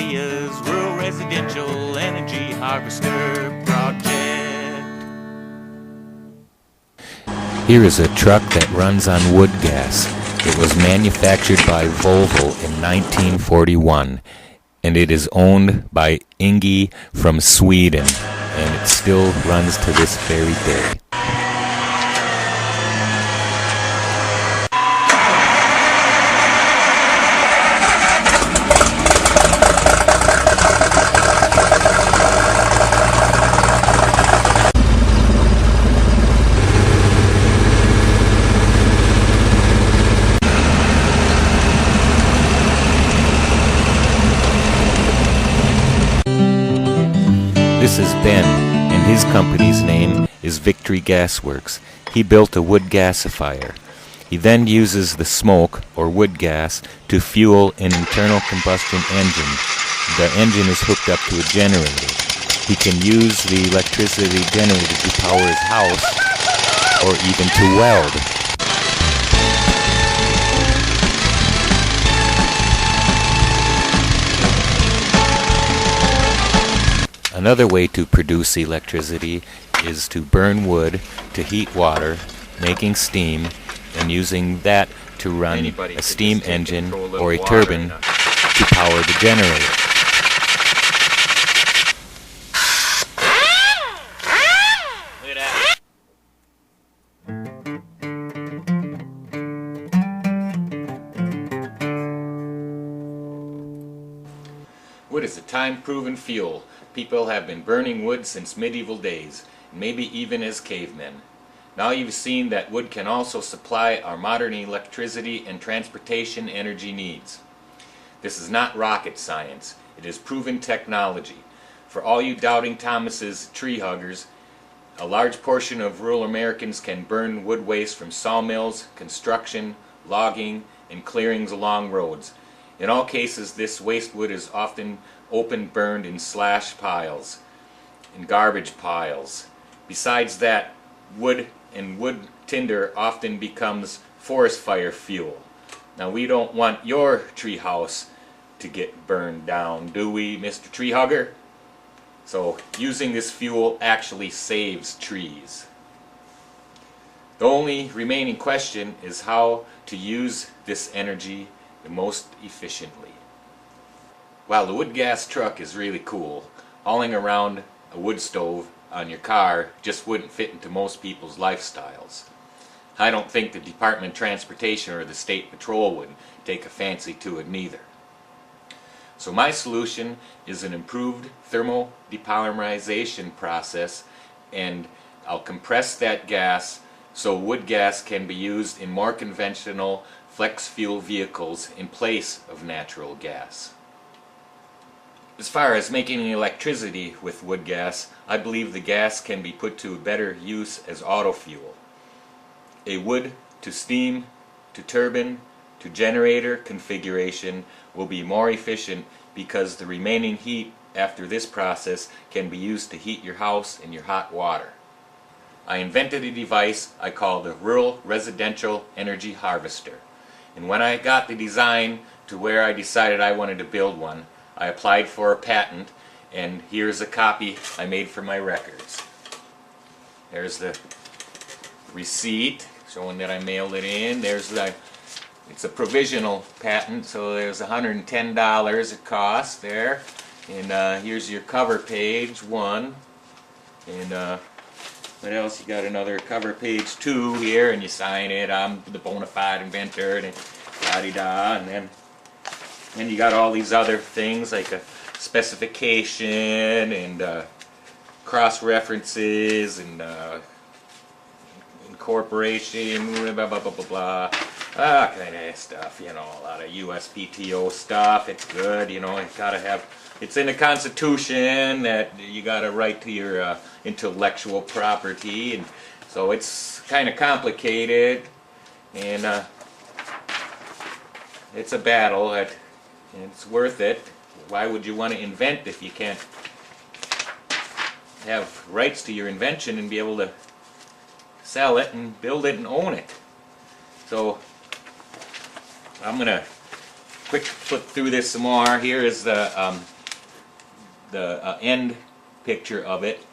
India's rural residential energy harvester project. Here is a truck that runs on wood gas. It was manufactured by Volvo in 1941, and it is owned by Ingi from Sweden, and it still runs to this very day. This is Ben, and his company's name is Victory Gas Works. He built a wood gasifier. He then uses the smoke, or wood gas, to fuel an internal combustion engine. The engine is hooked up to a generator. He can use the electricity generated to power his house, or even to weld. Another way to produce electricity is to burn wood to heat water, making steam, and using that to run a steam engine or a turbine to power the generator. Wood is a time-proven fuel. People have been burning wood since medieval days, maybe even as cavemen. Now you've seen that wood can also supply our modern electricity and transportation energy needs. This is not rocket science. It is proven technology. For all you doubting Thomas's tree huggers, a large portion of rural Americans can burn wood waste from sawmills, construction, logging, and clearings along roads. In all cases, this waste wood is often open burned in slash piles, in garbage piles. Besides that, wood and wood tinder often becomes forest fire fuel. Now we don't want your tree house to get burned down, do we, Mr. Tree Hugger? So using this fuel actually saves trees. The only remaining question is how to use this energy the most efficiently. While the wood gas truck is really cool, hauling around a wood stove on your car just wouldn't fit into most people's lifestyles. I don't think the Department of Transportation or the State Patrol would take a fancy to it neither. So my solution is an improved thermal depolymerization process, and I'll compress that gas so wood gas can be used in more conventional flex fuel vehicles in place of natural gas. As far as making electricity with wood gas, I believe the gas can be put to better use as auto fuel. A wood to steam to turbine to generator configuration will be more efficient because the remaining heat after this process can be used to heat your house and your hot water. I invented a device I call the Rural Residential Energy Harvester. And when I got the design to where I decided I wanted to build one, I applied for a patent, and here's a copy I made for my records. There's the receipt showing that I mailed it in. It's a provisional patent, so there's $110 it costs there. And here's your cover page 1. And what else? You got another cover page 2 here, and you sign it. I'm the bona fide inventor, and da-de-da, and then you got all these other things like a specification and cross references and incorporation, blah blah blah blah blah, kind of stuff. You know, a lot of USPTO stuff. It's good. You know, it's gotta have. It's in the Constitution that you got a right to your intellectual property, and so it's kind of complicated, and it's a battle. It's worth it. Why would you want to invent if you can't have rights to your invention and be able to sell it and build it and own it? So I'm going to quick flip through this some more. Here is the end picture of it,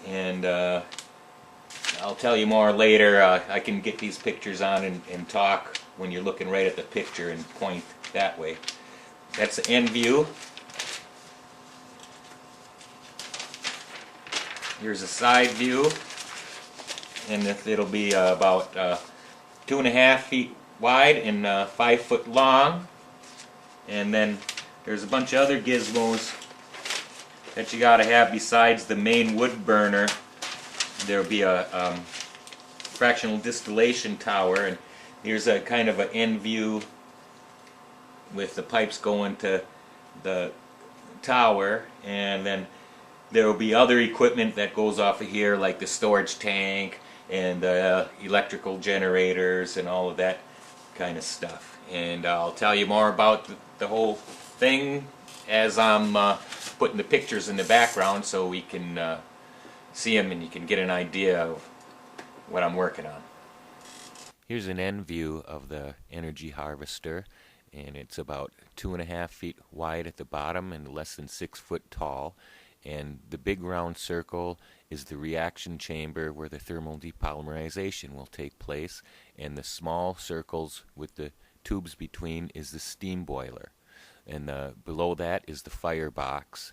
and I'll tell you more later. I can get these pictures on and talk when you're looking right at the picture and point that way. That's the end view. Here's a side view, and it'll be about 2.5 feet wide and 5 foot long. And then there's a bunch of other gizmos that you gotta have besides the main wood burner. There'll be a fractional distillation tower, and here's a kind of an end view with the pipes going to the tower, and then there will be other equipment that goes off of here, like the storage tank and electrical generators and all of that kind of stuff. And I'll tell you more about the whole thing as I'm putting the pictures in the background so we can see them and you can get an idea of what I'm working on. Here's an end view of the energy harvester, and it's about 2.5 feet wide at the bottom and less than 6 foot tall. And the big round circle is the reaction chamber where the thermal depolymerization will take place, and the small circles with the tubes between is the steam boiler, and below that is the firebox.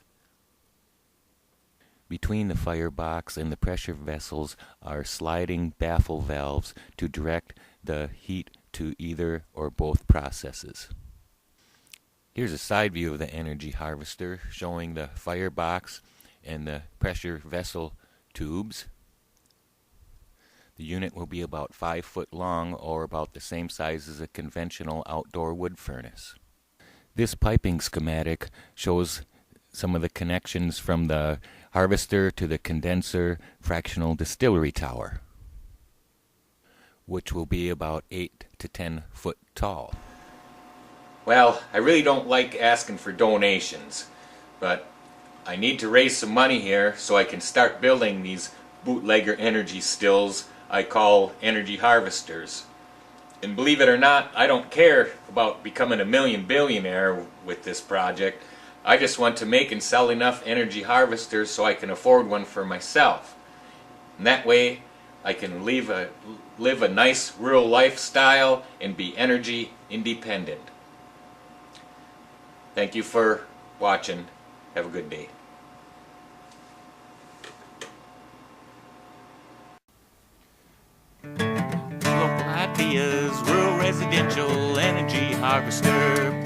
Between the firebox and the pressure vessels are sliding baffle valves to direct the heat to either or both processes. Here's a side view of the energy harvester showing the firebox and the pressure vessel tubes. The unit will be about 5 foot long, or about the same size as a conventional outdoor wood furnace. This piping schematic shows some of the connections from the harvester to the condenser fractional distillery tower, which will be about 8 to 10 foot tall. Well, I really don't like asking for donations, but I need to raise some money here so I can start building these bootlegger energy stills I call energy harvesters. And believe it or not, I don't care about becoming a million billionaire with this project. I just want to make and sell enough energy harvesters so I can afford one for myself. And that way I can live a nice rural lifestyle and be energy independent. Thank you for watching. Have a good day. Local ideas, rural residential energy harvester.